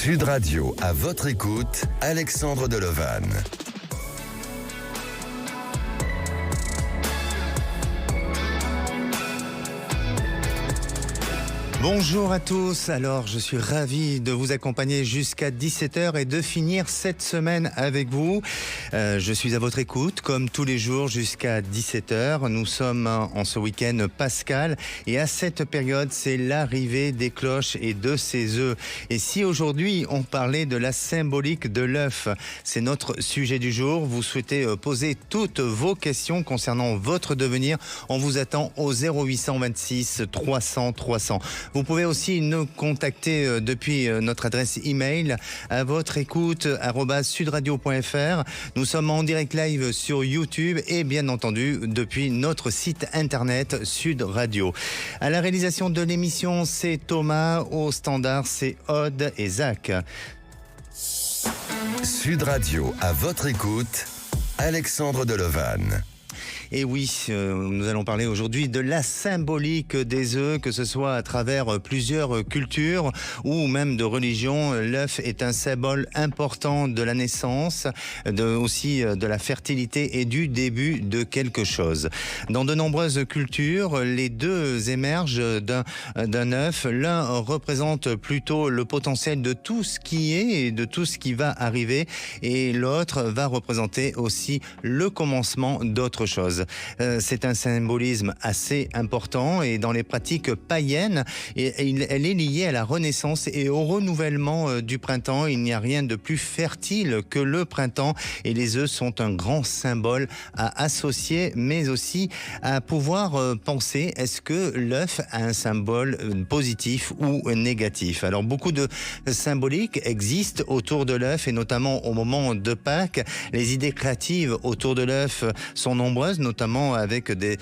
Sud Radio, à votre écoute, Alexandre Delovan. Bonjour à tous, alors je suis ravi de vous accompagner jusqu'à 17h et de finir cette semaine avec vous. Je suis à votre écoute comme tous les jours jusqu'à 17h. Nous sommes en ce week-end pascal et à cette période c'est l'arrivée des cloches et de ses œufs. Et si aujourd'hui on parlait de la symbolique de l'œuf, c'est notre sujet du jour. Vous souhaitez poser toutes vos questions concernant votre devenir, on vous attend au 0826 300 300. Vous pouvez aussi nous contacter depuis notre adresse email à votre écoute @sudradio.fr. Nous sommes en direct live sur YouTube et bien entendu depuis notre site internet Sud Radio. À la réalisation de l'émission, c'est Thomas. Au standard, c'est Aude et Zach. Sud Radio, à votre écoute, Alexandre Delovan. Et oui, nous allons parler aujourd'hui de la symbolique des œufs, que ce soit à travers plusieurs cultures ou même de religions. L'œuf est un symbole important de la naissance, aussi de la fertilité et du début de quelque chose. Dans de nombreuses cultures, les deux émergent d'un œuf. L'un représente plutôt le potentiel de tout ce qui est et de tout ce qui va arriver, et l'autre va représenter aussi le commencement d'autre chose. C'est un symbolisme assez important et dans les pratiques païennes, elle est liée à la renaissance et au renouvellement du printemps. Il n'y a rien de plus fertile que le printemps et les œufs sont un grand symbole à associer, mais aussi à pouvoir penser, est-ce que l'œuf a un symbole positif ou négatif? Alors beaucoup de symboliques existent autour de l'œuf et notamment au moment de Pâques. Les idées créatives autour de l'œuf sont nombreuses, notamment avec des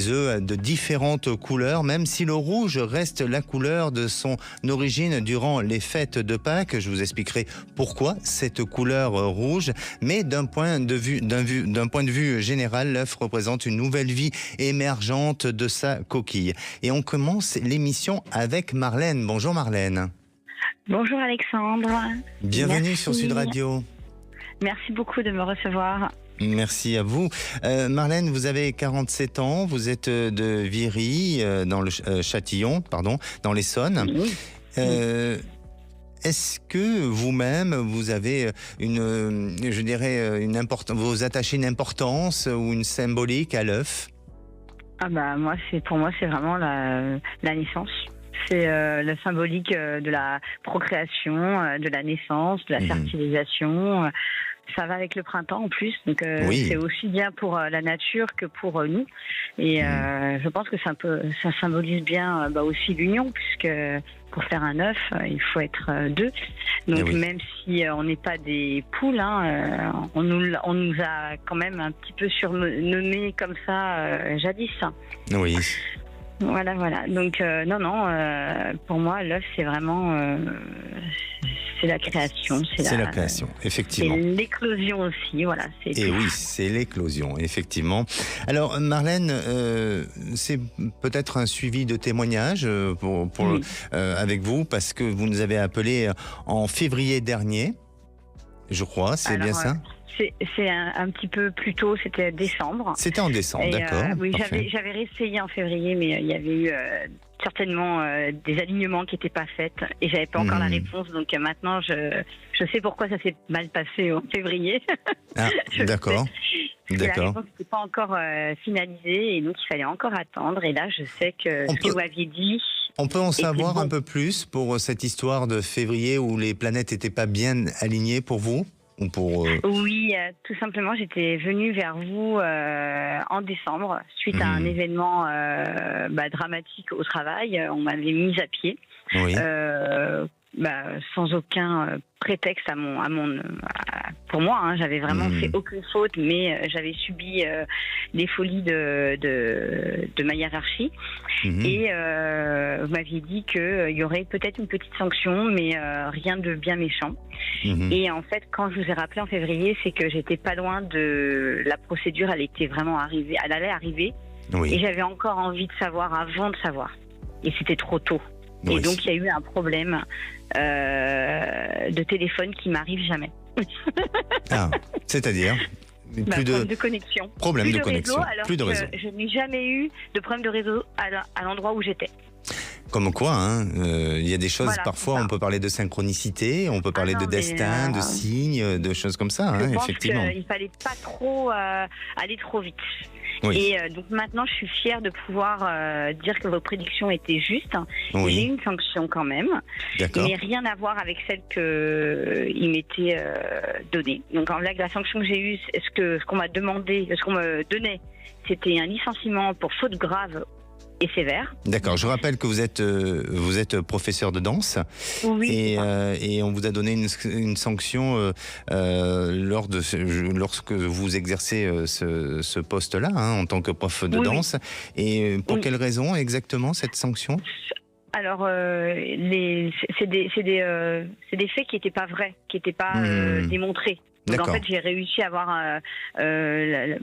œufs de différentes couleurs, même si le rouge reste la couleur de son origine durant les fêtes de Pâques. Je vous expliquerai pourquoi cette couleur rouge, mais d'un point de vue général, l'œuf représente une nouvelle vie émergente de sa coquille. Et on commence l'émission avec Marlène. Bonjour Marlène. Bonjour Alexandre. Bienvenue Merci. sur Sud Radio. Merci beaucoup de me recevoir. Merci à vous. Marlène, vous avez 47 ans, vous êtes de Viry, dans le Châtillon, dans l'Essonne. Oui. Est-ce que vous-même, vous avez vous attachez une importance ou une symbolique à l'œuf? Ah bah pour moi c'est vraiment la naissance. C'est la symbolique de la procréation, de la naissance, de la fertilisation. Ça va avec le printemps en plus, donc oui. C'est aussi bien pour la nature que pour nous. Et je pense que ça symbolise bien aussi l'union, puisque pour faire un œuf, il faut être deux. Donc même si on n'est pas des poules, on nous a quand même un petit peu surnommés comme ça jadis. Oui. Voilà. Donc pour moi l'œuf c'est vraiment c'est la création, c'est la création, effectivement. C'est l'éclosion aussi, voilà. Et oui, c'est l'éclosion, effectivement. Alors Marlène, c'est peut-être un suivi de témoignage avec vous, parce que vous nous avez appelé en février dernier, je crois, c'est bien ça? C'est un petit peu plus tôt, c'était décembre. C'était en décembre, d'accord. Oui, j'avais réessayé en février, mais il y avait eu certainement des alignements qui n'étaient pas faits et j'avais pas encore la réponse. Donc maintenant, je sais pourquoi ça s'est mal passé en février. Ah, d'accord. La réponse n'était pas encore finalisée et donc il fallait encore attendre. Et là, je sais que ce que vous aviez dit... On peut en savoir un peu plus pour cette histoire de février où les planètes n'étaient pas bien alignées pour vous? Oui, tout simplement, j'étais venue vers vous en décembre suite à un événement dramatique au travail. On m'avait mise à pied. Oui. Sans aucun prétexte pour moi, j'avais vraiment fait aucune faute, mais j'avais subi les folies de ma hiérarchie. Et vous m'aviez dit qu'il y aurait peut-être une petite sanction, mais rien de bien méchant. Et en fait, quand je vous ai rappelé en février, c'est que j'étais pas loin de la procédure. Elle était vraiment arrivée, elle allait arriver. Oui. Et j'avais encore envie de savoir avant de savoir. Et c'était trop tôt. Oui. Et donc il y a eu un problème de téléphone qui m'arrive jamais. Ah, c'est-à-dire problème de connexion. Problème de connexion. Réseau, alors plus de réseau. Je n'ai jamais eu de problème de réseau à l'endroit où j'étais. Comme quoi, il y a des choses, Voilà, parfois on peut parler de synchronicité, on peut parler de destin, de signes, de choses comme ça, je pense effectivement. qu'il ne fallait pas trop aller trop vite. Oui. Et donc maintenant, je suis fière de pouvoir dire que vos prédictions étaient justes. Oui. J'ai une sanction quand même, mais rien à voir avec celle qu'il m'était donnée. Donc en blague, la sanction que j'ai eue, ce qu'on m'a demandé, ce qu'on me donnait, c'était un licenciement pour faute grave et sévère. D'accord, je rappelle que vous êtes professeur de danse, oui, et on vous a donné une sanction lorsque vous exercez ce poste-là, en tant que prof de danse. Et pour quelle raison exactement cette sanction ? Alors, c'est des faits qui n'étaient pas vrais, qui n'étaient pas démontrés. Donc en fait, j'ai réussi à avoir j'ai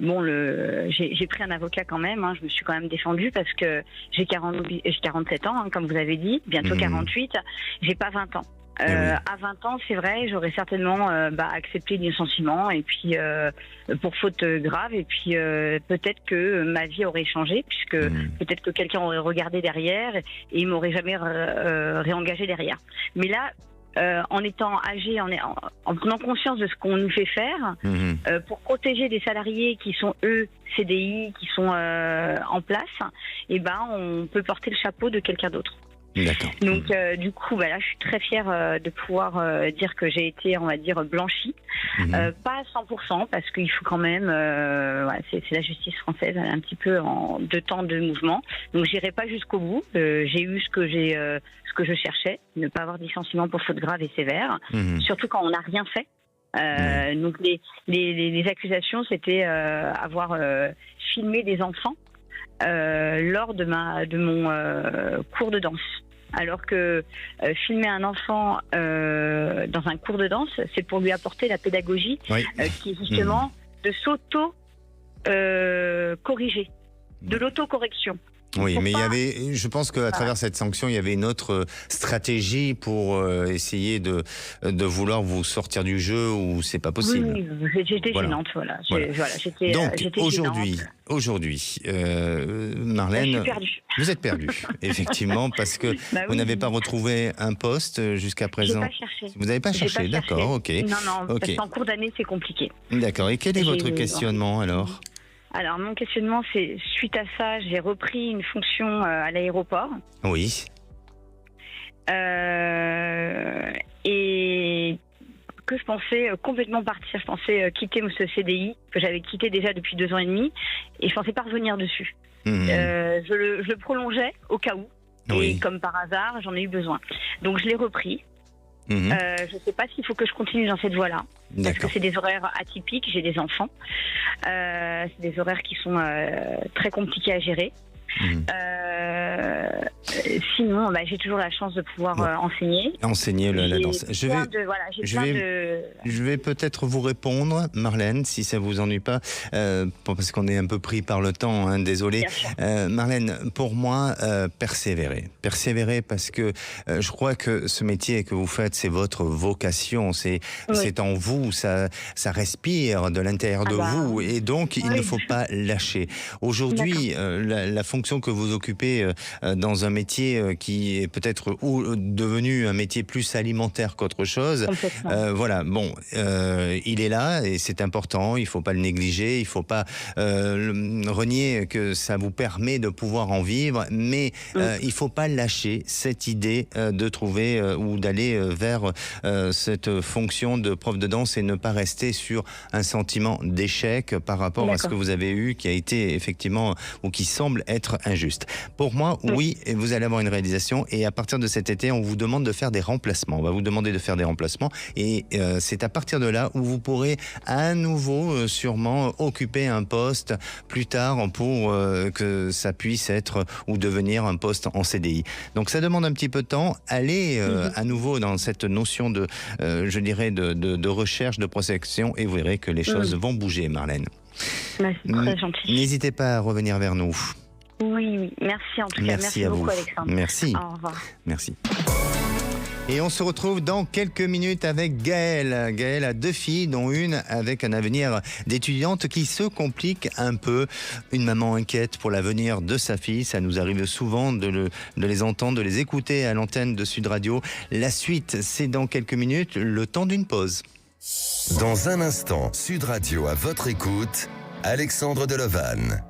pris un avocat quand même. Je me suis quand même défendue parce que j'ai 47 ans, comme vous avez dit, bientôt 48. J'ai pas 20 ans. À 20 ans, c'est vrai, j'aurais certainement accepté le licenciement et puis pour faute grave, et puis peut-être que ma vie aurait changé, puisque peut-être que quelqu'un aurait regardé derrière et il m'aurait jamais réengagé derrière. Mais là, en étant âgé, en prenant conscience de ce qu'on nous fait faire, pour protéger des salariés qui sont eux CDI, qui sont en place, on peut porter le chapeau de quelqu'un d'autre. D'accord. Donc du coup, là, je suis très fière de pouvoir dire que j'ai été, on va dire, blanchie. Pas à 100%, parce qu'il faut quand même, c'est la justice française, elle est un petit peu en 2 temps de mouvement. Donc j'irai pas jusqu'au bout. J'ai eu ce que je cherchais, ne pas avoir de licenciement pour faute grave et sévère, surtout quand on n'a rien fait. Donc les accusations, c'était avoir filmé des enfants lors de mon cours de danse. Alors que filmer un enfant dans un cours de danse, c'est pour lui apporter la pédagogie qui est justement de s'auto-corriger, de l'autocorrection. Oui, mais je pense qu'à travers cette sanction, il y avait une autre stratégie pour essayer de vouloir vous sortir du jeu où c'est pas possible. Oui, j'étais gênante, voilà. Donc aujourd'hui, Marlène, vous êtes perdue, effectivement, parce que vous n'avez pas retrouvé un poste jusqu'à présent. J'ai pas cherché. Vous n'avez pas cherché, d'accord, ok. Non, parce qu'en cours d'année, c'est compliqué. D'accord, et quel est votre questionnement alors ? Alors, mon questionnement, c'est, suite à ça, j'ai repris une fonction à l'aéroport. Oui. Et que je pensais complètement partir. Je pensais quitter ce CDI, que j'avais quitté déjà depuis 2 ans et demi, et je pensais pas revenir dessus. Je le prolongeais au cas où, et comme par hasard, j'en ai eu besoin. Donc, je l'ai repris. Je ne sais pas s'il faut que je continue dans cette voie-là. Parce que c'est des horaires atypiques, j'ai des enfants. C'est des horaires qui sont très compliqués à gérer. Sinon, j'ai toujours la chance de pouvoir enseigner. Enseigner la danse. Je vais peut-être vous répondre, Marlène, si ça vous ennuie pas, parce qu'on est un peu pris par le temps, désolé. Marlène, pour moi, persévérer parce que je crois que ce métier que vous faites, c'est votre vocation, c'est en vous, ça respire de l'intérieur de vous, et donc il ne faut pas lâcher. Aujourd'hui, la fonction que vous occupez dans un métier qui est peut-être devenu un métier plus alimentaire qu'autre chose. Il est là et c'est important, il ne faut pas le négliger, il ne faut pas renier que ça vous permet de pouvoir en vivre, mais il ne faut pas lâcher cette idée de trouver ou d'aller vers cette fonction de prof de danse et ne pas rester sur un sentiment d'échec par rapport à ce que vous avez eu, qui a été effectivement, ou qui semble être injuste. Pour moi, oui, vous allez avoir une réalisation, et à partir de cet été, on vous demande de faire des remplacements. On va vous demander de faire des remplacements, et c'est à partir de là où vous pourrez à nouveau sûrement occuper un poste plus tard pour que ça puisse être ou devenir un poste en CDI. Donc ça demande un petit peu de temps. Allez à nouveau dans cette notion de, je dirais, de recherche, de prospection, et vous verrez que les choses vont bouger, Marlène. C'est très gentil. N'hésitez pas à revenir vers nous. Oui, merci en tout cas. Merci beaucoup, vous. Alexandre. Merci. Au revoir. Merci. Et on se retrouve dans quelques minutes avec Gaëlle. Gaëlle a 2 filles, dont une avec un avenir d'étudiante qui se complique un peu. Une maman inquiète pour l'avenir de sa fille. Ça nous arrive souvent de les entendre, de les écouter à l'antenne de Sud Radio. La suite, c'est dans quelques minutes, le temps d'une pause. Dans un instant, Sud Radio à votre écoute, Alexandre Delevanne.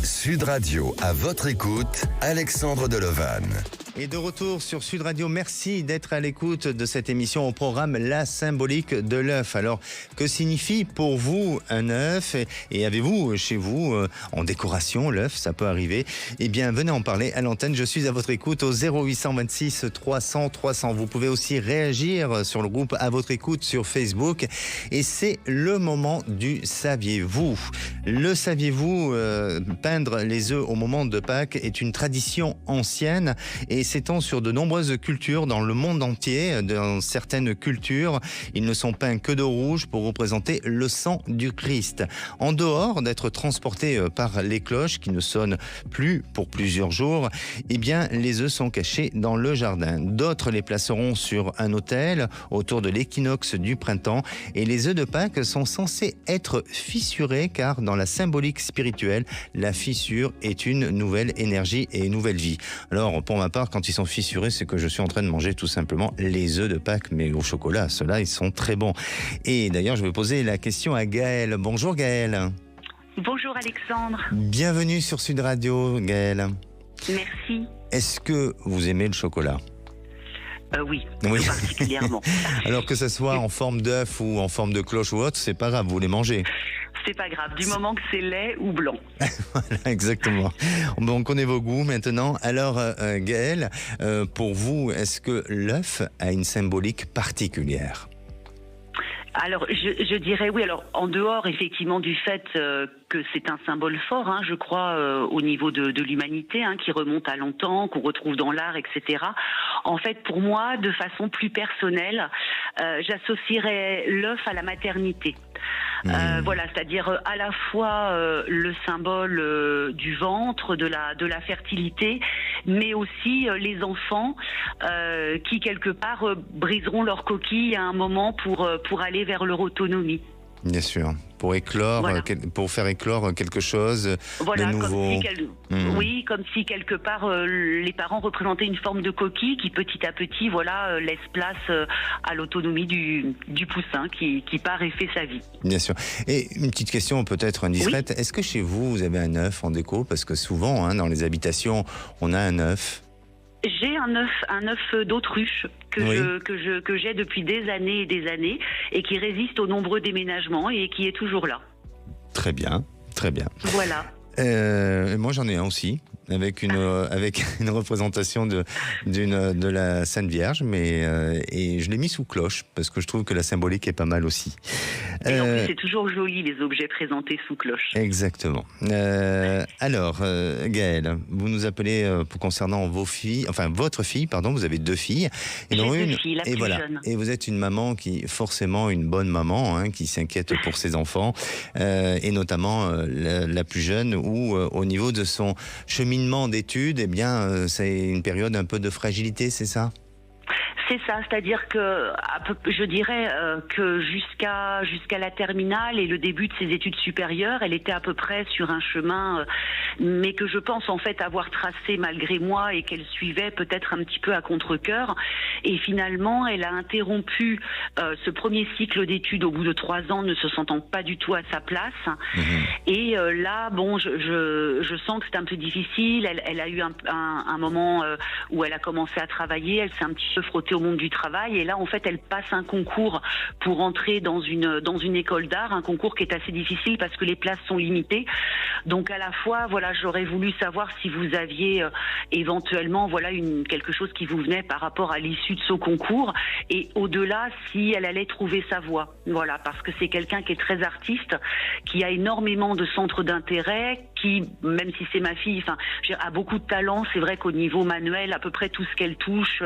Sud Radio à votre écoute, Alexandre Delevanne. Et de retour sur Sud Radio, merci d'être à l'écoute de cette émission au programme La symbolique de l'œuf. Alors, que signifie pour vous un œuf et avez-vous chez vous en décoration l'œuf? Ça peut arriver. Eh bien, venez en parler à l'antenne. Je suis à votre écoute au 0826 300 300. Vous pouvez aussi réagir sur le groupe à votre écoute sur Facebook. Et c'est le moment du saviez-vous. Le saviez-vous, peindre les œufs au moment de Pâques est une tradition ancienne et s'étend sur de nombreuses cultures dans le monde entier. Dans certaines cultures, ils ne sont peints que de rouge pour représenter le sang du Christ. En dehors d'être transportés par les cloches qui ne sonnent plus pour plusieurs jours, eh bien, les œufs sont cachés dans le jardin. D'autres les placeront sur un autel autour de l'équinoxe du printemps. Et les œufs de Pâques sont censés être fissurés car dans la symbolique spirituelle, la fissure est une nouvelle énergie et une nouvelle vie. Alors, pour ma part, quand ils sont fissurés, c'est que je suis en train de manger tout simplement les œufs de Pâques, mais au chocolat. Ceux-là, ils sont très bons. Et d'ailleurs, je vais poser la question à Gaëlle. Bonjour Gaëlle. Bonjour Alexandre. Bienvenue sur Sud Radio, Gaëlle. Merci. Est-ce que vous aimez le chocolat ? Oui, Oui. particulièrement. Alors que ça soit en forme d'œuf ou en forme de cloche ou autre, c'est pas grave, vous les mangez. C'est pas grave, du moment que c'est lait ou blanc. Voilà, exactement. On connaît vos goûts maintenant. Alors, Gaëlle, pour vous, est-ce que l'œuf a une symbolique particulière ? Alors, je dirais oui. Alors, en dehors, effectivement, du fait que c'est un symbole fort, hein, je crois, au niveau de l'humanité, hein, qui remonte à longtemps, qu'on retrouve dans l'art, etc. En fait, pour moi, de façon plus personnelle, j'associerais l'œuf à la maternité. Voilà, c'est-à-dire à la fois le symbole du ventre, de la fertilité, mais aussi les enfants qui quelque part briseront leur coquille à un moment pour aller vers leur autonomie. Bien sûr, pour éclore, voilà. Pour faire éclore quelque chose voilà, de nouveau. Oui, comme si quelque part les parents représentaient une forme de coquille qui petit à petit, voilà, laisse place à l'autonomie du poussin qui part et fait sa vie. Bien sûr. Et une petite question peut-être indiscrète, oui. Est-ce que chez vous avez un œuf en déco? Parce que souvent, hein, dans les habitations, on a un œuf. J'ai un œuf d'autruche que j'ai depuis des années et qui résiste aux nombreux déménagements et qui est toujours là. Très bien, très bien. Voilà. Moi j'en ai un aussi. Avec une représentation de la Sainte Vierge, et je l'ai mis sous cloche parce que je trouve que la symbolique est pas mal aussi. Et en plus, c'est toujours joli les objets présentés sous cloche. Exactement. Alors, Gaëlle, vous nous appelez concernant votre fille, pardon. Vous avez 2 filles, et dont une, 2 filles, la plus jeune. Et vous êtes une maman forcément une bonne maman, hein, qui s'inquiète pour ses enfants, et notamment la plus jeune, où au niveau de son cheminement d'études, eh bien, c'est une période un peu de fragilité, c'est ça ? C'est ça, c'est-à-dire que je dirais que jusqu'à la terminale et le début de ses études supérieures, elle était à peu près sur un chemin, mais que je pense en fait avoir tracé malgré moi et qu'elle suivait peut-être un petit peu à contre-cœur. Et finalement, elle a interrompu ce premier cycle d'études au bout de 3 ans, ne se sentant pas du tout à sa place. Et là, bon, je sens que c'est un peu difficile. Elle a eu un moment où elle a commencé à travailler, elle s'est un petit peu frottée au monde du travail, et là en fait elle passe un concours pour entrer dans une école d'art, un concours qui est assez difficile parce que les places sont limitées. Donc à la fois, voilà, j'aurais voulu savoir si vous aviez éventuellement, voilà, quelque chose qui vous venait par rapport à l'issue de ce concours, et au-delà, si elle allait trouver sa voie. Voilà, parce que c'est quelqu'un qui est très artiste, qui a énormément de centres d'intérêt, qui, même si c'est ma fille, enfin, a beaucoup de talent. C'est vrai qu'au niveau manuel, à peu près tout ce qu'elle touche,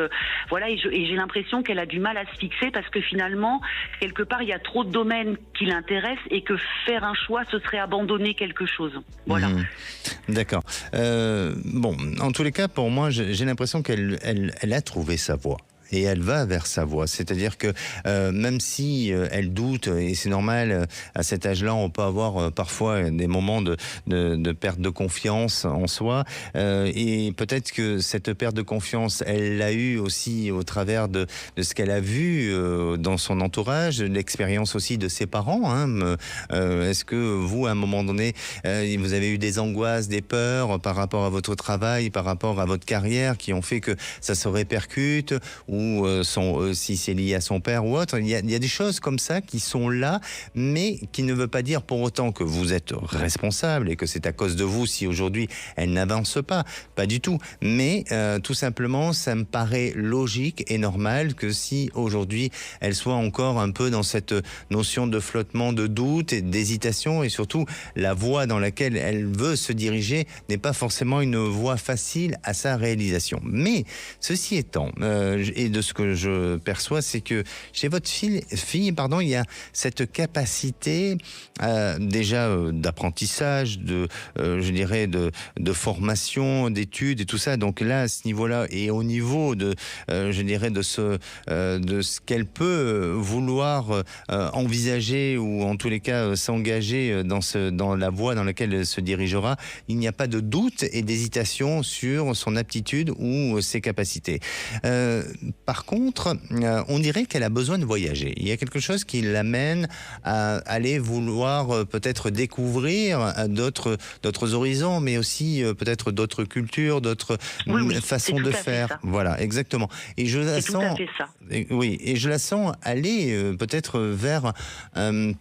voilà, et j'ai l'impression qu'elle a du mal à se fixer parce que finalement, quelque part, il y a trop de domaines qui l'intéressent et que faire un choix, ce serait abandonner quelque chose. Voilà. D'accord. Bon, en tous les cas, pour moi, j'ai l'impression qu'elle a trouvé sa voie. Et elle va vers sa voie. C'est-à-dire que même si elle doute, et c'est normal, à cet âge-là, on peut avoir parfois des moments de perte de confiance en soi. Et peut-être que cette perte de confiance, elle l'a eue aussi au travers de ce qu'elle a vu dans son entourage, l'expérience aussi de ses parents. Est-ce que vous, à un moment donné, vous avez eu des angoisses, des peurs par rapport à votre travail, par rapport à votre carrière, qui ont fait que ça se répercute, ou si c'est lié à son père ou autre. Il y a des choses comme ça qui sont là, mais qui ne veut pas dire pour autant que vous êtes responsable et que c'est à cause de vous si aujourd'hui elle n'avance pas. Pas du tout. Mais tout simplement, ça me paraît logique et normal que si aujourd'hui elle soit encore un peu dans cette notion de flottement, de doute et d'hésitation, et surtout la voie dans laquelle elle veut se diriger n'est pas forcément une voie facile à sa réalisation. Mais ceci étant, et de ce que je perçois, c'est que chez votre fille, il y a cette capacité déjà d'apprentissage, je dirais de formation, d'études et tout ça. Donc là, à ce niveau-là, et au niveau je dirais de ce qu'elle peut vouloir envisager, ou en tous les cas s'engager dans la voie dans laquelle elle se dirigera, il n'y a pas de doute et d'hésitation sur son aptitude ou ses capacités. Par contre, on dirait qu'elle a besoin de voyager. Il y a quelque chose qui l'amène à aller vouloir peut-être découvrir d'autres horizons, mais aussi peut-être d'autres cultures, d'autres façons de faire. Voilà, exactement. Et je la sens. Tout à fait ça. Oui, et je la sens aller peut-être vers un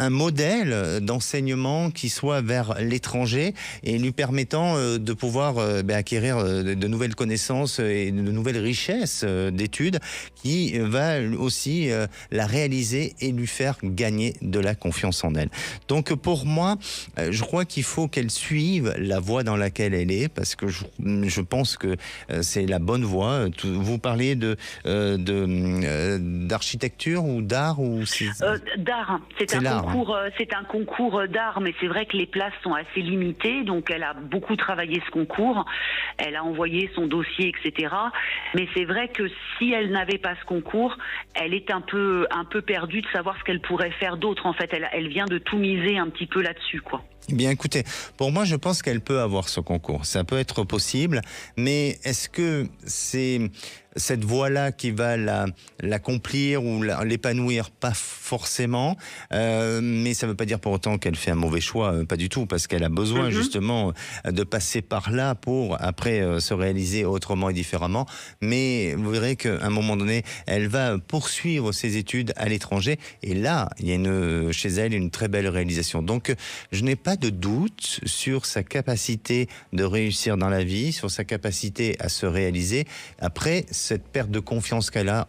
modèle d'enseignement qui soit vers l'étranger et lui permettant de pouvoir acquérir de nouvelles connaissances et de nouvelles richesses d'études, qui va aussi la réaliser et lui faire gagner de la confiance en elle. Donc pour moi, je crois qu'il faut qu'elle suive la voie dans laquelle elle est, parce que je pense que c'est la bonne voie. Vous parliez d'architecture ou d'art, ou d'art. C'est un concours d'art, mais c'est vrai que les places sont assez limitées, donc elle a beaucoup travaillé ce concours, elle a envoyé son dossier, etc. Mais c'est vrai que si elle n'avait pas ce concours, elle est un peu perdue de savoir ce qu'elle pourrait faire d'autre. En fait, elle vient de tout miser un petit peu là-dessus, quoi. Eh bien, écoutez, pour moi, je pense qu'elle peut avoir ce concours. Ça peut être possible, mais est-ce que c'est cette voie-là qui va l'accomplir ou l'épanouir? Pas forcément, mais ça ne veut pas dire pour autant qu'elle fait un mauvais choix, pas du tout, parce qu'elle a besoin justement de passer par là pour après se réaliser autrement et différemment. Mais vous verrez qu'à un moment donné, elle va poursuivre ses études à l'étranger, et là, il y a chez elle une très belle réalisation. Donc, je n'ai pas de doute sur sa capacité de réussir dans la vie, sur sa capacité à se réaliser. Après, cette perte de confiance qu'elle a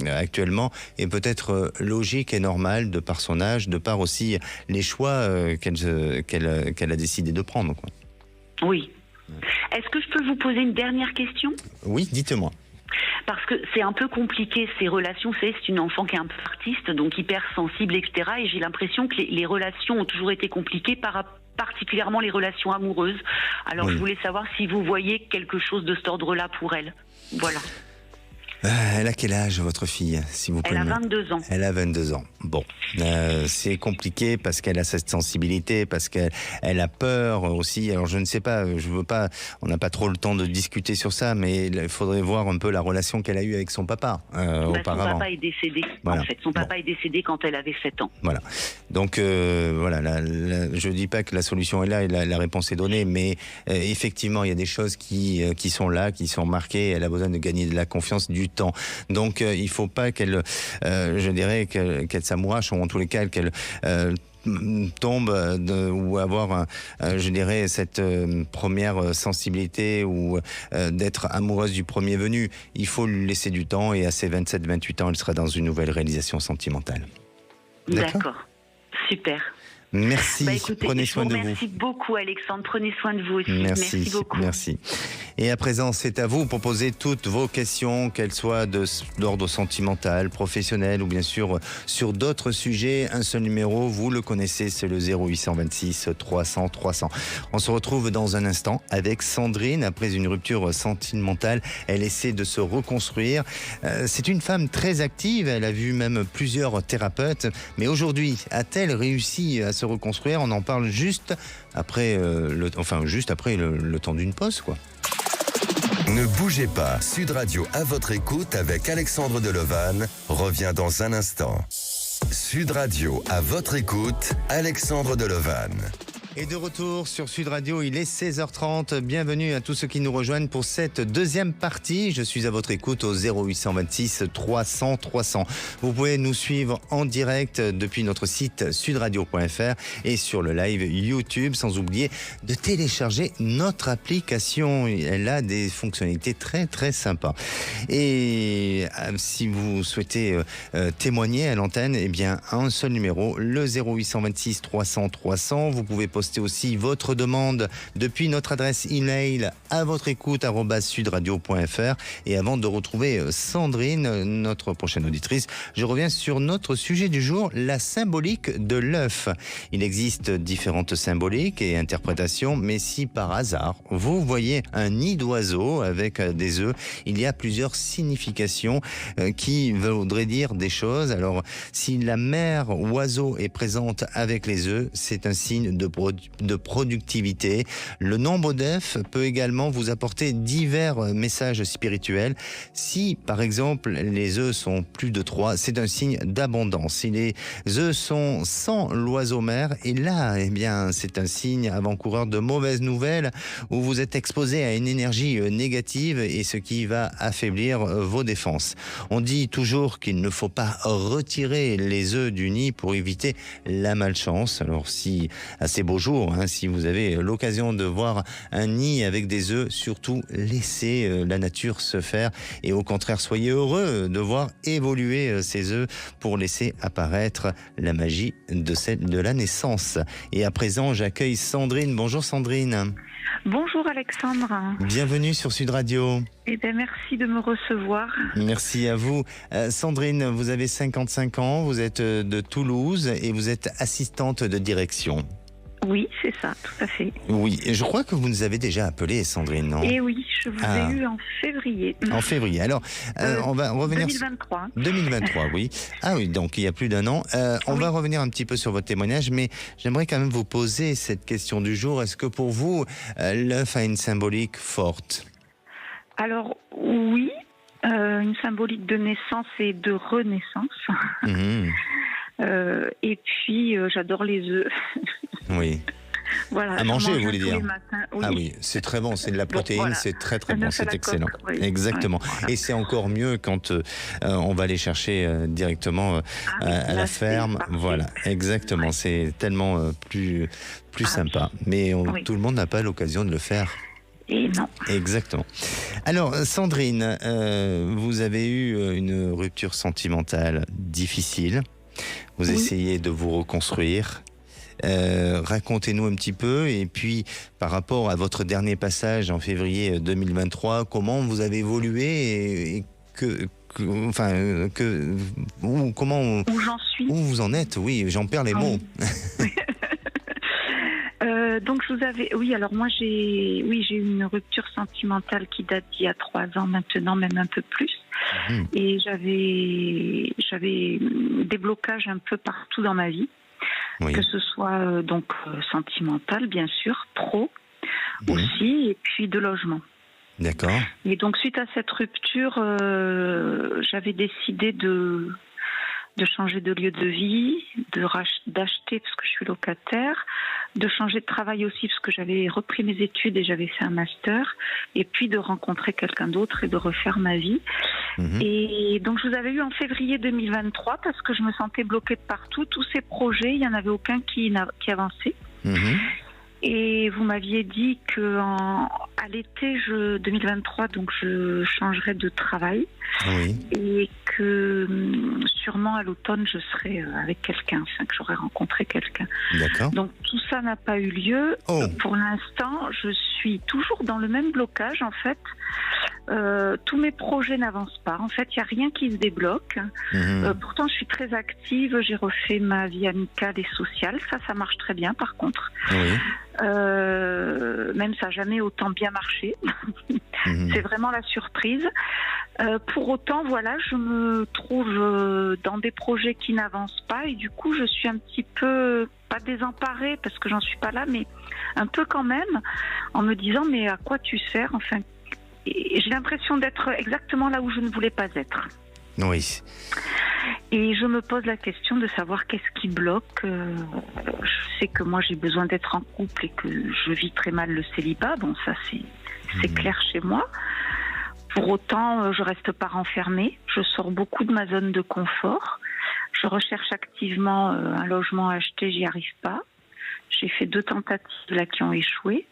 actuellement est peut-être logique et normale de par son âge, de par aussi les choix qu'elle a décidé de prendre, quoi. Oui. Est-ce que je peux vous poser une dernière question ? Oui, dites-moi. Parce que c'est un peu compliqué, ces relations. C'est une enfant qui est un peu artiste, donc hyper sensible, etc. Et j'ai l'impression que les relations ont toujours été compliquées, particulièrement les relations amoureuses. Alors je voulais savoir si vous voyez quelque chose de cet ordre-là pour elle. Voilà. Elle a quel âge, votre fille, s'il vous plaît? Elle a 22 ans. Elle a 22 ans. Bon, c'est compliqué parce qu'elle a cette sensibilité, parce qu'elle a peur aussi. Alors je ne sais pas, on n'a pas trop le temps de discuter sur ça, mais il faudrait voir un peu la relation qu'elle a eue avec son papa auparavant. Son papa est décédé, en fait. Son papa est décédé quand elle avait 7 ans. Voilà. Donc je ne dis pas que la solution est là et la réponse est donnée, mais effectivement, il y a des choses qui sont là, qui sont marquées. Elle a besoin de gagner de la confiance, du temps. Donc il ne faut pas qu'elle s'amourache, ou en tous les cas qu'elle tombe ou avoir je dirais cette première sensibilité ou d'être amoureuse du premier venu. Il faut lui laisser du temps, et à ses 27-28 ans, elle sera dans une nouvelle réalisation sentimentale. D'accord. Super. Merci, écoutez, prenez soin de vous. Merci beaucoup Alexandre, prenez soin de vous aussi. Merci beaucoup. Merci. Et à présent, c'est à vous pour poser toutes vos questions, qu'elles soient d'ordre sentimental, professionnel ou bien sûr sur d'autres sujets. Un seul numéro, vous le connaissez, c'est le 0826 300 300. On se retrouve dans un instant avec Sandrine. Après une rupture sentimentale, elle essaie de se reconstruire. C'est une femme très active, elle a vu même plusieurs thérapeutes. Mais aujourd'hui, a-t-elle réussi à se reconstruire? On en parle juste après, le temps d'une pause, quoi. Ne bougez pas, Sud Radio à votre écoute avec Alexandre Delovan revient dans un instant. Sud Radio à votre écoute, Alexandre Delovan. Et de retour sur Sud Radio, il est 16h30. Bienvenue à tous ceux qui nous rejoignent pour cette deuxième partie. Je suis à votre écoute au 0826 300 300. Vous pouvez nous suivre en direct depuis notre site sudradio.fr et sur le live YouTube, sans oublier de télécharger notre application. Elle a des fonctionnalités très très sympas. Et si vous souhaitez témoigner à l'antenne, eh bien un seul numéro, le 0826 300 300. Vous pouvez poster aussi votre demande depuis notre adresse email à votre écoute @sudradio.fr. Et avant de retrouver Sandrine, notre prochaine auditrice, je reviens sur notre sujet du jour, la symbolique de l'œuf. Il existe différentes symboliques et interprétations, mais si par hasard vous voyez un nid d'oiseau avec des œufs, il y a plusieurs significations qui voudraient dire des choses. Alors, si la mère oiseau est présente avec les œufs, c'est un signe de productivité. Le nombre d'œufs peut également vous apporter divers messages spirituels. Si, par exemple, les œufs sont plus de 3, c'est un signe d'abondance. Si les œufs sont sans l'oiseau mère, et là, eh bien, c'est un signe avant-coureur de mauvaises nouvelles où vous êtes exposé à une énergie négative et ce qui va affaiblir vos défenses. On dit toujours qu'il ne faut pas retirer les œufs du nid pour éviter la malchance. Alors, si à ces beaux jours, si vous avez l'occasion de voir un nid avec des œufs, surtout laissez la nature se faire et au contraire soyez heureux de voir évoluer ces œufs pour laisser apparaître la magie de la naissance. Et à présent, j'accueille Sandrine. Bonjour Sandrine. Bonjour Alexandre. Bienvenue sur Sud Radio. Eh bien, merci de me recevoir. Merci à vous. Sandrine, vous avez 55 ans, vous êtes de Toulouse et vous êtes assistante de direction. Oui, c'est ça, tout à fait. Oui, je crois que vous nous avez déjà appelé, Sandrine, non? Eh oui, je vous ai eu en février. En février. Alors, on va revenir... 2023. 2023, oui. Ah oui, donc il y a plus d'un an. On va revenir un petit peu sur votre témoignage, mais j'aimerais quand même vous poser cette question du jour. Est-ce que pour vous, l'œuf a une symbolique forte? Alors, oui, une symbolique de naissance et de renaissance. Mmh. Et puis, j'adore les œufs. Oui. Voilà, à manger, vous voulez dire? Oui. Ah oui, c'est très bon, c'est de la protéine, voilà. C'est très très bon, c'est excellent. Coque, oui. Exactement. Ouais, voilà. Et c'est encore mieux quand on va les chercher directement à la ferme. Voilà, exactement. Ouais. C'est tellement plus sympa. Mais tout le monde n'a pas l'occasion de le faire. Et non. Exactement. Alors, Sandrine, vous avez eu une rupture sentimentale difficile. Vous essayez de vous reconstruire. Racontez-nous un petit peu et puis par rapport à votre dernier passage en février 2023, comment vous avez évolué et où j'en suis, où vous en êtes? Oui, j'en perds les mots. Donc je vous avais, oui, alors moi j'ai eu une rupture sentimentale qui date d'il y a 3 ans maintenant, même un peu plus. Et j'avais des blocages un peu partout dans ma vie. Oui. Que ce soit donc sentimental, bien sûr, pro aussi, et puis de logement. D'accord. Et donc suite à cette rupture, j'avais décidé de changer de lieu de vie, d'acheter parce que je suis locataire, de changer de travail aussi parce que j'avais repris mes études et j'avais fait un master, et puis de rencontrer quelqu'un d'autre et de refaire ma vie. Et donc je vous avais eu en février 2023 parce que je me sentais bloquée de partout, tous ces projets, il n'y en avait aucun qui avançait. Et vous m'aviez dit que à l'été 2023, donc je changerais de travail, et que sûrement à l'automne, je serai avec quelqu'un, que j'aurai rencontré quelqu'un. D'accord. Donc tout ça n'a pas eu lieu. Pour l'instant, je suis toujours dans le même blocage, en fait. Tous mes projets n'avancent pas. En fait, il n'y a rien qui se débloque. Pourtant, je suis très active. J'ai refait ma vie amicale et sociale. Ça marche très bien, par contre. Oui. Même ça n'a jamais autant bien marché. C'est vraiment la surprise. Pour autant, voilà, je me trouve dans des projets qui n'avancent pas et du coup, je suis un petit peu, pas désemparée parce que j'en suis pas là, mais un peu quand même, en me disant, mais à quoi tu sers? Enfin, j'ai l'impression d'être exactement là où je ne voulais pas être. Oui. Et je me pose la question de savoir qu'est-ce qui bloque. Je sais que moi, j'ai besoin d'être en couple et que je vis très mal le célibat. Bon, ça, c'est clair chez moi. Pour autant, je reste pas renfermée. Je sors beaucoup de ma zone de confort. Je recherche activement un logement à acheter, j'y arrive pas. J'ai fait 2 tentatives là qui ont échoué.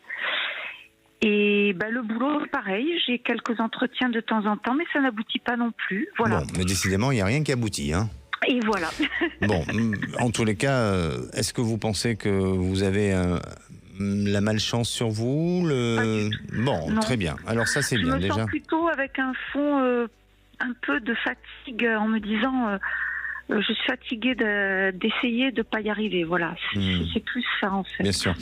Et le boulot, pareil, j'ai quelques entretiens de temps en temps, mais ça n'aboutit pas non plus. Voilà. Bon, mais décidément, il n'y a rien qui aboutit, hein. Et voilà. Bon, en tous les cas, est-ce que vous pensez que vous avez la malchance sur vous? Bon, non. Très bien. Alors ça, c'est bien déjà. Je me sens plutôt avec un fond un peu de fatigue en me disant je suis fatiguée d'essayer de ne pas y arriver. Voilà, c'est plus ça en fait. Bien sûr.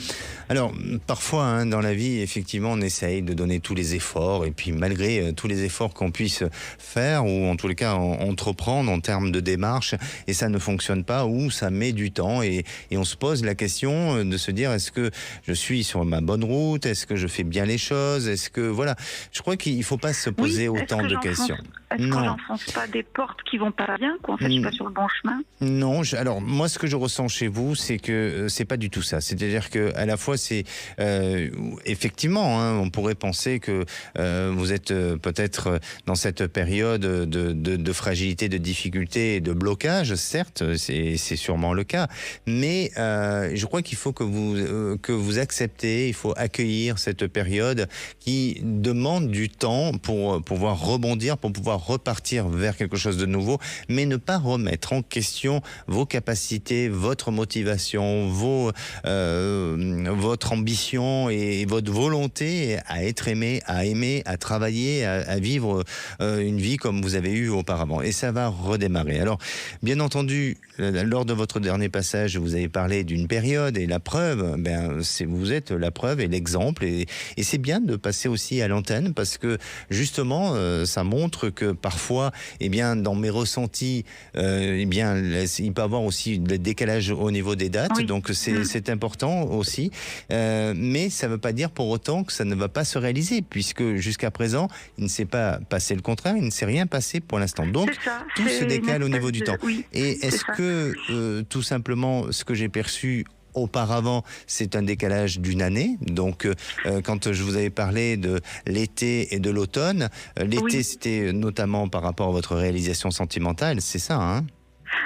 Alors, parfois, dans la vie, effectivement, on essaye de donner tous les efforts et puis malgré tous les efforts qu'on puisse faire ou en tous les cas entreprendre en termes de démarche et ça ne fonctionne pas ou ça met du temps et on se pose la question de se dire est-ce que je suis sur ma bonne route? Est-ce que je fais bien les choses? Est-ce que, voilà, je crois qu'il ne faut pas se poser autant de questions. Est-ce qu'on n'enfonce pas des portes qui vont pas bien, quoi? En fait, je suis pas sur le bon chemin. Non, alors moi, ce que je ressens chez vous, c'est que c'est pas du tout ça. C'est-à-dire que à la fois, c'est effectivement, on pourrait penser que vous êtes peut-être dans cette période de fragilité, de difficulté et de blocage. Certes, c'est sûrement le cas, mais je crois qu'il faut que vous acceptez, il faut accueillir cette période qui demande du temps pour pouvoir rebondir, pour pouvoir repartir vers quelque chose de nouveau, mais ne pas remettre en question vos capacités, votre motivation, votre ambition et votre volonté à être aimé, à aimer, à travailler, à vivre une vie comme vous avez eu auparavant. Et ça va redémarrer. Alors, bien entendu, lors de votre dernier passage, vous avez parlé d'une période et la preuve, vous êtes la preuve et l'exemple. Et c'est bien de passer aussi à l'antenne parce que justement, ça montre que parfois, dans mes ressentis, il peut y avoir aussi le décalage au niveau des dates, oui. Donc c'est important aussi, mais ça ne veut pas dire pour autant que ça ne va pas se réaliser, puisque jusqu'à présent, il ne s'est pas passé le contraire, il ne s'est rien passé pour l'instant. Donc, tout se décale au niveau du temps. Oui, et est-ce que, tout simplement, ce que j'ai perçu auparavant, c'est un décalage d'1 année. Donc, quand je vous avais parlé de l'été et de l'automne, l'été, c'était notamment par rapport à votre réalisation sentimentale, c'est ça, hein?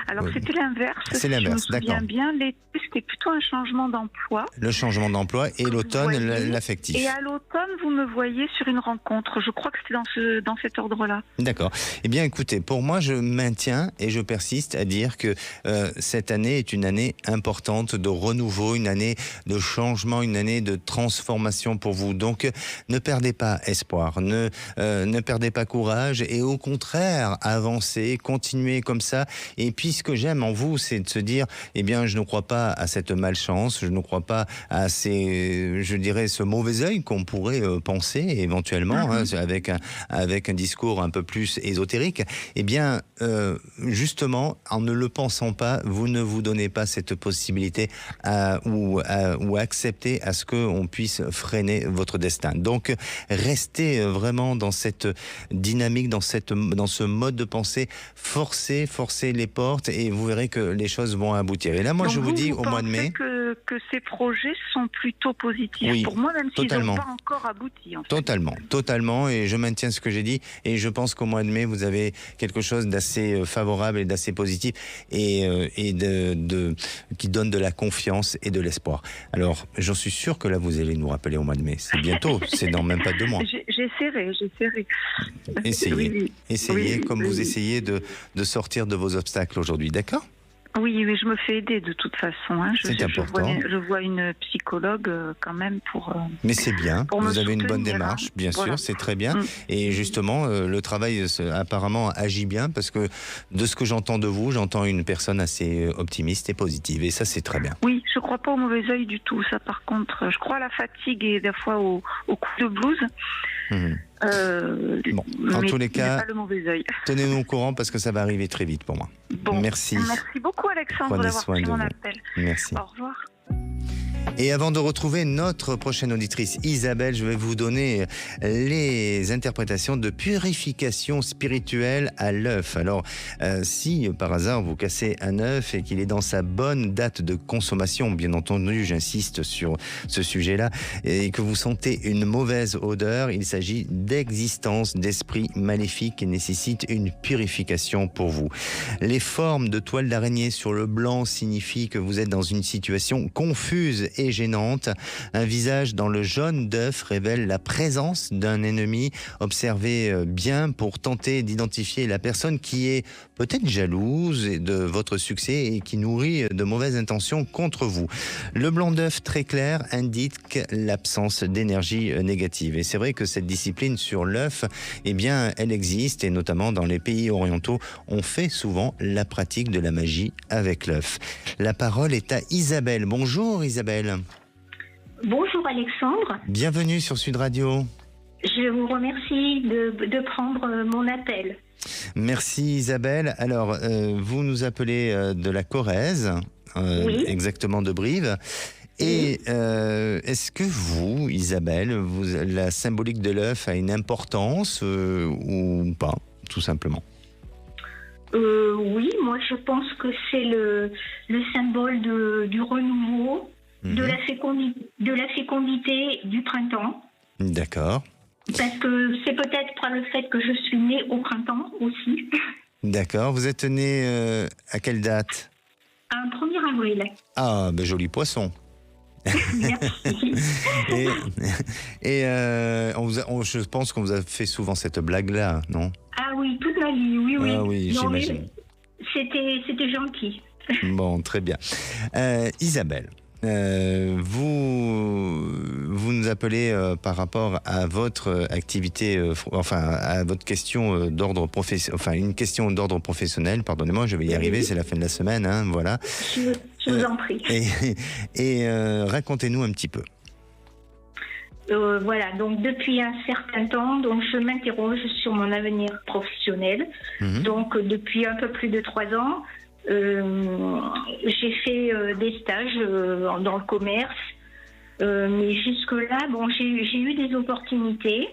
Alors, c'était l'inverse. C'est l'inverse, d'accord. Je me souviens bien, l'été, c'était plutôt un changement d'emploi. Le changement d'emploi et l'automne, l'affectif. Et à l'automne, vous me voyez sur une rencontre. Je crois que c'était dans cet ordre-là. D'accord. Eh bien, écoutez, pour moi, je maintiens et je persiste à dire que cette année est une année importante de renouveau, une année de changement, une année de transformation pour vous. Donc, ne perdez pas espoir, ne perdez pas courage et au contraire, avancez, continuez comme ça. Et puis, ce que j'aime en vous, c'est de se dire, je ne crois pas à cette malchance, je ne crois pas à ce mauvais œil qu'on pourrait penser éventuellement, avec un discours un peu plus ésotérique. Justement, en ne le pensant pas, vous ne vous donnez pas cette possibilité ou accepter à ce qu'on puisse freiner votre destin. Donc, restez vraiment dans cette dynamique, dans ce mode de pensée, forcez les portes porte et vous verrez que les choses vont aboutir. Et là, moi, donc je vous dis au mois de mai... que ces projets sont plutôt positifs pour moi, même s'ils n'ont pas encore abouti. En fait. Totalement. Et je maintiens ce que j'ai dit. Et je pense qu'au mois de mai, vous avez quelque chose d'assez favorable et d'assez positif et qui donne de la confiance et de l'espoir. Alors, j'en suis sûr que là, vous allez nous rappeler au mois de mai. C'est bientôt, c'est dans même pas 2 mois. J'essaierai. Essayez comme vous essayez de sortir de vos obstacles aujourd'hui, d'accord ? Oui, je me fais aider de toute façon. C'est important. Je vois une psychologue quand même pour... Mais c'est bien, vous avez une bonne démarche, bien sûr, c'est très bien. Et justement, le travail apparemment agit bien parce que de ce que j'entends de vous, j'entends une personne assez optimiste et positive. Et ça, c'est très bien. Oui, je ne crois pas au mauvais œil du tout. Ça, par contre, je crois à la fatigue et des fois au coup de blues. En tous les cas, pas le mauvais œil. Tenez-nous au courant parce que ça va arriver très vite pour moi. Merci. Merci beaucoup Alexandre d'avoir pris mon appel. Merci. Au revoir. Et avant de retrouver notre prochaine auditrice, Isabelle, je vais vous donner les interprétations de purification spirituelle à l'œuf. Alors, si par hasard vous cassez un œuf et qu'il est dans sa bonne date de consommation, bien entendu, j'insiste sur ce sujet-là, et que vous sentez une mauvaise odeur, il s'agit d'existence d'esprits maléfiques qui nécessitent une purification pour vous. Les formes de toiles d'araignée sur le blanc signifient que vous êtes dans une situation confuse et gênante. Un visage dans le jaune d'œuf révèle la présence d'un ennemi. Observez bien pour tenter d'identifier la personne qui est peut-être jalouse de votre succès et qui nourrit de mauvaises intentions contre vous. Le blanc d'œuf très clair indique l'absence d'énergie négative. Et c'est vrai que cette discipline sur l'œuf, eh bien, elle existe et notamment dans les pays orientaux, on fait souvent la pratique de la magie avec l'œuf. La parole est à Isabelle. Bonjour Isabelle. Bonjour Alexandre. Bienvenue sur Sud Radio. Je vous remercie de prendre mon appel. Merci Isabelle. Alors, vous nous appelez de la Corrèze, oui. Exactement de Brive. Et est-ce que vous, Isabelle, la symbolique de l'œuf a une importance ou pas, tout simplement? Oui, moi je pense que c'est le symbole du renouveau, de la fécondité du printemps. D'accord. Parce que c'est peut-être par le fait que je suis née au printemps aussi. D'accord. Vous êtes née à quelle date? Un 1er avril. Ah, ben joli poisson. Merci. Je pense qu'on vous a fait souvent cette blague-là, non? Ah oui, toute ma vie, oui. Ah oui, j'imagine. C'était gentil. Bon, très bien. Isabelle, vous nous appelez par rapport à votre activité, à votre question d'ordre professionnel, une question d'ordre professionnel, pardonnez-moi, je vais y arriver, c'est la fin de la semaine, hein, voilà. Je vous en prie. Et racontez-nous un petit peu. Voilà, donc depuis un certain temps, donc je m'interroge sur mon avenir professionnel. Donc depuis un peu plus de 3 ans, j'ai fait des stages dans le commerce, mais jusque-là, j'ai eu des opportunités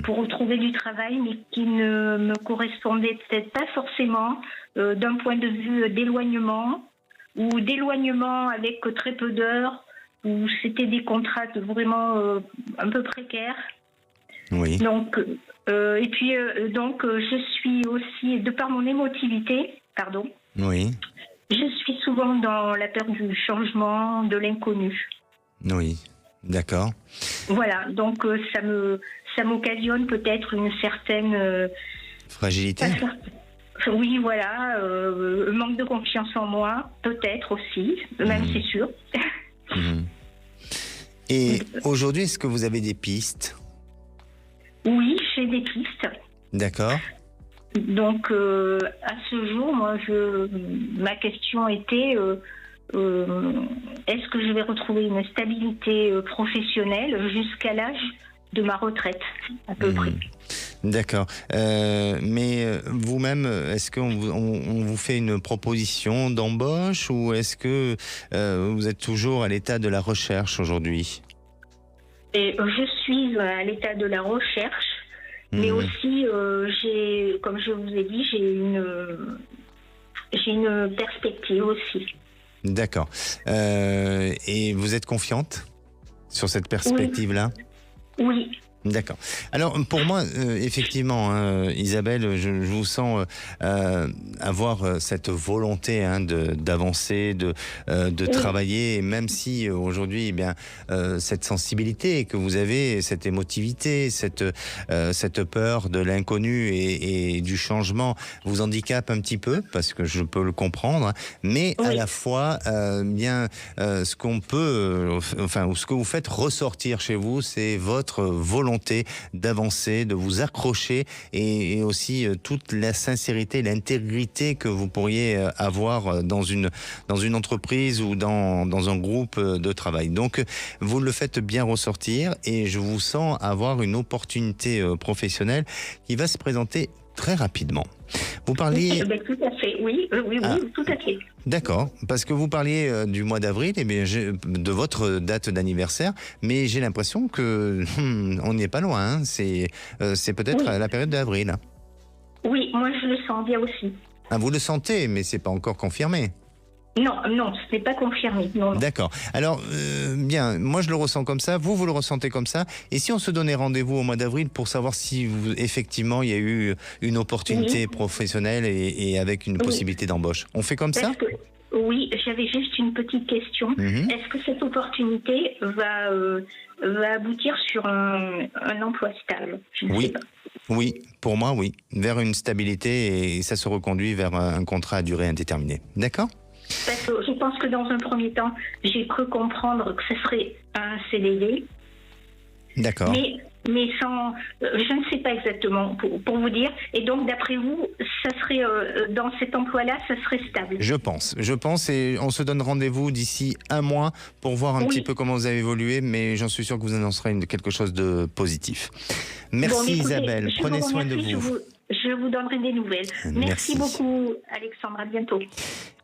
pour retrouver du travail, mais qui ne me correspondaient peut-être pas forcément d'un point de vue d'éloignement, ou d'éloignement avec très peu d'heures, où c'était des contrats vraiment un peu précaires. Oui. Donc, et puis, je suis aussi, de par mon émotivité, oui. Je suis souvent dans la peur du changement, de l'inconnu. Oui, d'accord. Voilà, donc ça m'occasionne peut-être une certaine... fragilité. Oui, voilà, manque de confiance en moi, peut-être aussi, même c'est sûr. Et aujourd'hui, est-ce que vous avez des pistes? Oui, j'ai des pistes. D'accord. Donc, à ce jour, ma question était est-ce que je vais retrouver une stabilité professionnelle jusqu'à l'âge de ma retraite, à peu près. D'accord. Mais vous-même, est-ce qu'on vous fait une proposition d'embauche ou est-ce que vous êtes toujours à l'état de la recherche aujourd'hui? Et je suis à l'état de la recherche, mais aussi, comme je vous ai dit, j'ai j'ai une perspective aussi. D'accord. Et vous êtes confiante sur cette perspective-là ? Oui. D'accord. Alors pour moi, effectivement, Isabelle, je vous sens avoir cette volonté d'avancer, de travailler, et même si aujourd'hui, eh bien, cette sensibilité que vous avez, cette émotivité, cette peur de l'inconnu et du changement vous handicape un petit peu, parce que je peux le comprendre, mais à la fois, ce qu'on peut, ou ce que vous faites ressortir chez vous, c'est votre volonté d'avancer, de vous accrocher, et aussi toute la sincérité, l'intégrité que vous pourriez avoir dans une entreprise ou dans un groupe de travail. Donc, vous le faites bien ressortir, et je vous sens avoir une opportunité professionnelle qui va se présenter très rapidement. Vous parliez... Tout à fait, oui, tout à fait. D'accord, parce que vous parliez du mois d'avril, et bien de votre date d'anniversaire, mais j'ai l'impression que on n'est pas loin. Hein. C'est peut-être la période d'avril. Oui, moi je le sens bien aussi. Ah, vous le sentez, mais c'est pas encore confirmé. Non, ce n'est pas confirmé. Non. D'accord. Alors, bien, moi je le ressens comme ça, vous le ressentez comme ça. Et si on se donnait rendez-vous au mois d'avril pour savoir si effectivement il y a eu une opportunité professionnelle et avec une possibilité d'embauche, on fait comme ça ? Oui, j'avais juste une petite question. Est-ce que cette opportunité va aboutir sur un emploi stable ? Je ne sais pas. Oui, pour moi, oui. Vers une stabilité, et ça se reconduit vers un contrat à durée indéterminée. D'accord ? Parce que je pense que dans un premier temps, j'ai cru comprendre que ce serait un CDD. D'accord. Mais sans, je ne sais pas exactement pour vous dire. Et donc, d'après vous, ça serait dans cet emploi-là, ça serait stable. Je pense, et on se donne rendez-vous d'ici un mois pour voir un petit peu comment vous avez évolué, mais j'en suis sûr que vous annoncerez quelque chose de positif. Merci écoutez, Isabelle, prenez soin de vous. Je vous donnerai des nouvelles. Merci beaucoup Alexandre, à bientôt.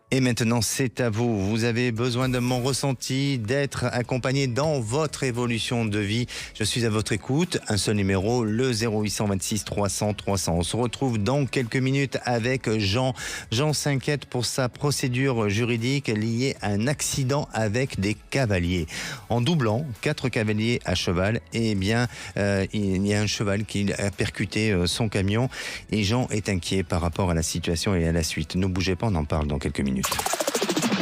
Et maintenant, c'est à vous. Vous avez besoin de mon ressenti, d'être accompagné dans votre évolution de vie. Je suis à votre écoute. Un seul numéro, le 0826 300 300. On se retrouve dans quelques minutes avec Jean. Jean s'inquiète pour sa procédure juridique liée à un accident avec des cavaliers. En doublant 4 cavaliers à cheval, eh bien, il y a un cheval qui a percuté son camion. Et Jean est inquiet par rapport à la situation et à la suite. Ne bougez pas, on en parle dans quelques minutes.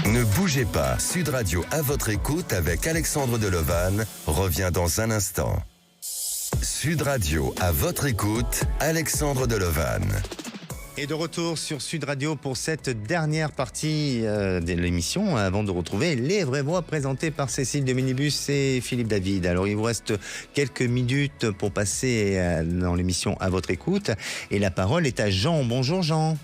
Ne bougez pas, Sud Radio à votre écoute avec Alexandre Delevanne revient dans un instant. Sud Radio à votre écoute, Alexandre Delevanne. Et de retour sur Sud Radio pour cette dernière partie de l'émission, avant de retrouver les vraies voix présentées par Cécile de Minibus et Philippe David. Alors il vous reste quelques minutes pour passer dans l'émission à votre écoute, et la parole est à Jean. Bonjour Jean.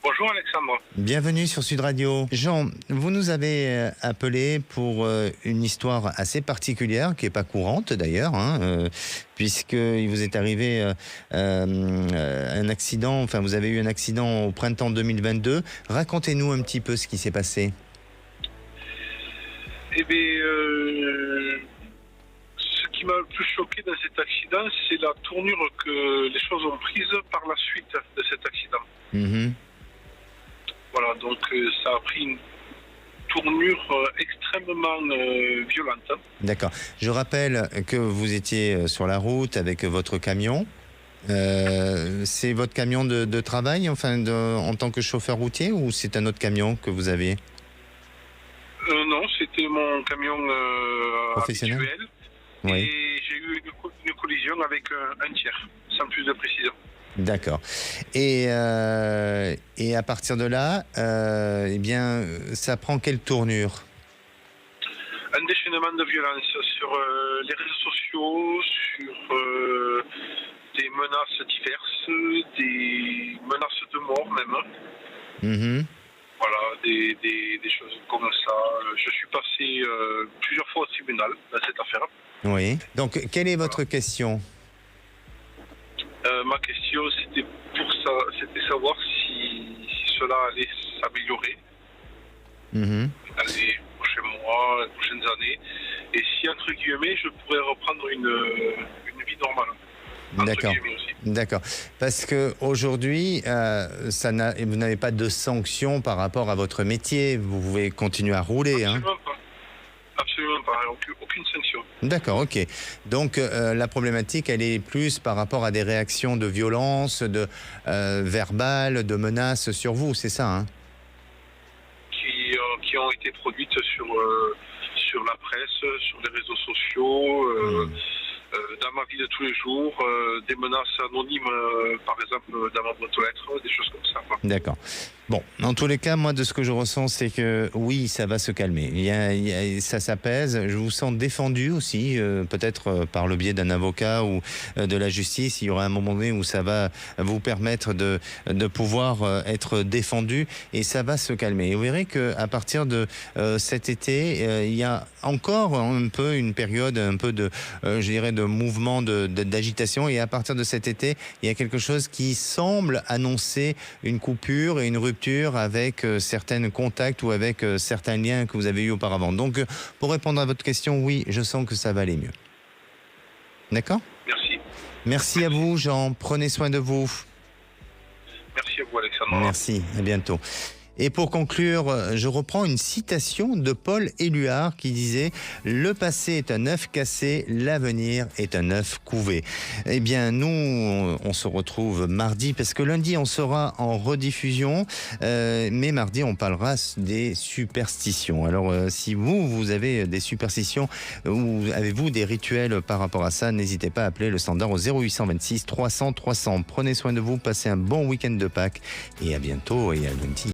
Bonjour Alexandre. Bienvenue sur Sud Radio. Jean, vous nous avez appelé pour une histoire assez particulière, qui n'est pas courante d'ailleurs, puisqu'il vous est arrivé un accident, enfin vous avez eu un accident au printemps 2022. Racontez-nous un petit peu ce qui s'est passé. Eh bien, ce qui m'a le plus choqué dans cet accident, c'est la tournure que les choses ont prise par la suite de cet accident. Voilà, donc ça a pris une tournure extrêmement violente. D'accord. Je rappelle que vous étiez sur la route avec votre camion. C'est votre camion de travail, enfin, en tant que chauffeur routier, ou c'est un autre camion que vous avez ? Non, c'était mon camion professionnel. Habituel. Oui. Et j'ai eu une collision avec un tiers, sans plus de précision. D'accord. Et à partir de là, eh bien, ça prend quelle tournure ? Un déchaînement de violence sur les réseaux sociaux, sur des menaces diverses, des menaces de mort même. Voilà, des choses comme ça. Je suis passé plusieurs fois au tribunal dans cette affaire. Oui. Donc, quelle est votre question ? Ma question, c'était savoir si cela allait s'améliorer dans les prochains mois, les prochaines années, et si, entre guillemets, je pourrais reprendre une vie normale. D'accord. D'accord. Parce que aujourd'hui, vous n'avez pas de sanction par rapport à votre métier. Vous pouvez continuer à rouler. Absolument pas. Absolument pas. Aucune sanction. D'accord, ok. Donc la problématique, elle est plus par rapport à des réactions de violence, verbales, de menaces sur vous, c'est ça, hein? Qui ont été produites sur la presse, sur les réseaux sociaux. Dans ma vie de tous les jours, des menaces anonymes, par exemple dans ma boîte aux lettres, des choses comme ça. D'accord. Bon, en tous les cas, moi, de ce que je ressens, c'est que oui, ça va se calmer. Ça s'apaise. Je vous sens défendu aussi, peut-être par le biais d'un avocat ou de la justice. Il y aura un moment donné où ça va vous permettre de pouvoir être défendu et ça va se calmer. Et vous verrez qu'à partir de cet été, il y a encore un peu une période un peu de, je dirais, de mouvement, d'agitation. Et à partir de cet été, il y a quelque chose qui semble annoncer une coupure et une rupture avec certains contacts ou avec certains liens que vous avez eus auparavant. Donc, pour répondre à votre question, oui, je sens que ça va aller mieux. D'accord ? Merci. Merci à vous, Jean. Prenez soin de vous. Merci à vous, Alexandre. Merci, à bientôt. Et pour conclure, je reprends une citation de Paul Éluard qui disait « Le passé est un œuf cassé, l'avenir est un œuf couvé ». Eh bien, nous, on se retrouve mardi, parce que lundi, on sera en rediffusion, mais mardi, on parlera des superstitions. Alors, si vous avez des superstitions, ou avez-vous des rituels par rapport à ça, n'hésitez pas à appeler le standard au 0826 300 300. Prenez soin de vous, passez un bon week-end de Pâques, et à bientôt, et à lundi.